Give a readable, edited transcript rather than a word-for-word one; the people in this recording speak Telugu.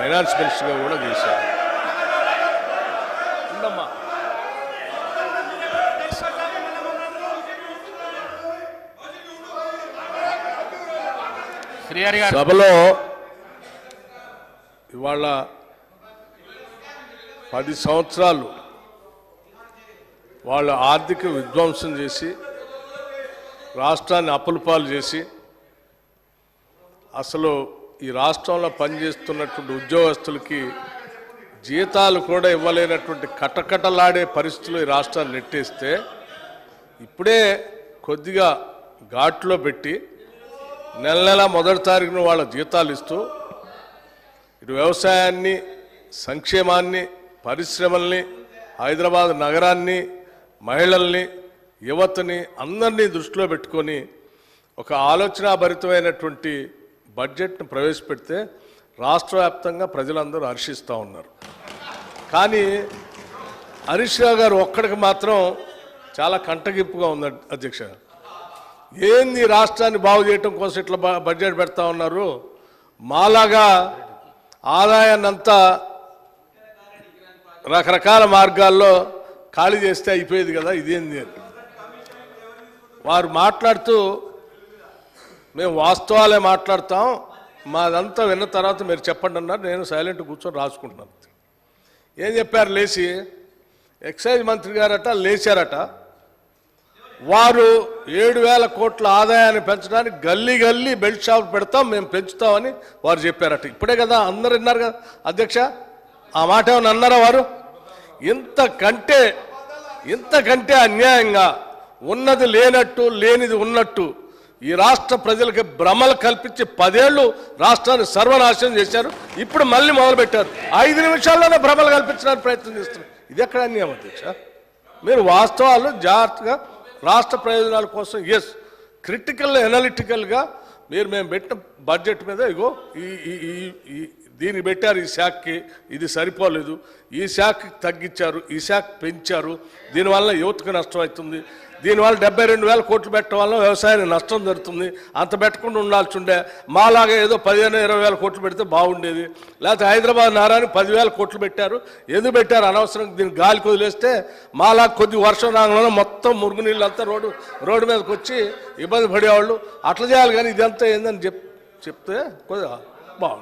ఫైనాన్స్ మినిస్టర్గా కూడా చేశారు. ఉందమ్మా. సభలో ఇవాళ 10 సంవత్సరాలు వాళ్ళ ఆర్థిక విధ్వంసం చేసి రాష్ట్రాన్ని అప్పులపాలు చేసి అసలు ఈ రాష్ట్రంలో పనిచేస్తున్నటువంటి ఉద్యోగస్తులకి జీతాలు కూడా ఇవ్వలేనటువంటి కటకటలాడే పరిస్థితులు ఈ రాష్ట్రాన్ని నెట్టేస్తే ఇప్పుడే కొద్దిగా ఘాట్లో పెట్టి నెల నెల మొదటి తారీఖున వాళ్ళ జీతాలు ఇస్తూ ఇటు వ్యవసాయాన్ని, సంక్షేమాన్ని, పరిశ్రమల్ని, హైదరాబాద్ నగరాన్ని, మహిళల్ని, యువతని అందరినీ దృష్టిలో పెట్టుకొని ఒక ఆలోచనాభరితమైనటువంటి బడ్జెట్ను ప్రవేశపెడితే రాష్ట్ర వ్యాప్తంగా ప్రజలందరూ హర్షిస్తూ ఉన్నారు. కానీ హరీష్ రావు గారు ఒక్కడికి మాత్రం చాలా కంటగింపుగా ఉంది. అధ్యక్ష, ఏంది రాష్ట్రాన్ని బాగు చేయటం కోసం ఇట్లా బడ్జెట్ పెడతా ఉన్నారు, మాలాగా ఆదాయాన్నంతా రకరకాల మార్గాల్లో ఖాళీ చేస్తే అయిపోయేది కదా, ఇదేంది అని వారు మాట్లాడుతూ, మేము వాస్తవాలే మాట్లాడతాం, మాదంతా విన్న తర్వాత మీరు చెప్పండి అన్నారు. నేను సైలెంట్ కూర్చొని రాసుకుంటున్నాను. ఏం చెప్పారు? లేచి ఎక్సైజ్ మంత్రి గారట లేచారట, వారు 7,000 కోట్ల ఆదాయాన్ని పెంచడానికి గల్లీ గల్లీ బెల్ట్ షాప్ పెడతాం, మేము పెంచుతామని వారు చెప్పారట. ఇప్పుడే కదా అందరు విన్నారు కదా అధ్యక్ష, ఆ మాట ఏమన్నా అన్నారా వారు? ఇంతకంటే అన్యాయంగా ఉన్నది లేనట్టు లేనిది ఉన్నట్టు ఈ రాష్ట్ర ప్రజలకి భ్రమలు కల్పించి 10 ఏళ్ళు రాష్ట్రాన్ని సర్వనాశనం చేశారు. ఇప్పుడు మళ్ళీ మొదలుపెట్టారు. 5 నిమిషాల్లోనే భ్రమలు కల్పించడానికి ప్రయత్నం చేస్తున్నారు. ఇది ఎక్కడ అన్యాయం అధ్యక్ష? మీరు వాస్తవాలు జాగ్రత్తగా రాష్ట్ర ప్రయోజనాల కోసం క్రిటికల్ ఎనాలిటికల్గా మేము పెట్టిన బడ్జెట్ మీద ఇగో దీన్ని పెట్టారు, ఈ శాఖకి ఇది సరిపోలేదు, ఈ శాఖకి తగ్గించారు, ఈ శాఖ పెంచారు, దీనివల్ల యువతకు నష్టం అవుతుంది, దీనివల్ల 72,000 కోట్లు పెట్టడం వల్ల వ్యవసాయానికి నష్టం జరుగుతుంది, అంత పెట్టకుండా ఉండాల్సి ఉండే, మాలాగా ఏదో 15,000-20,000 కోట్లు పెడితే బాగుండేది, లేకపోతే హైదరాబాద్ నగరానికి 10,000 కోట్లు పెట్టారు, ఎందుకు పెట్టారు అనవసరంగా, దీన్ని గాలికి వదిలేస్తే మాలాగా కొద్ది వర్షం రాగానే మొత్తం మురుగునీళ్ళంతా రోడ్డు మీదకి వచ్చి ఇబ్బంది పడేవాళ్ళు, అట్లా చేయాలి. కానీ ఇదంతా ఏందని చెప్తే కొద్దిగా బాగుంది.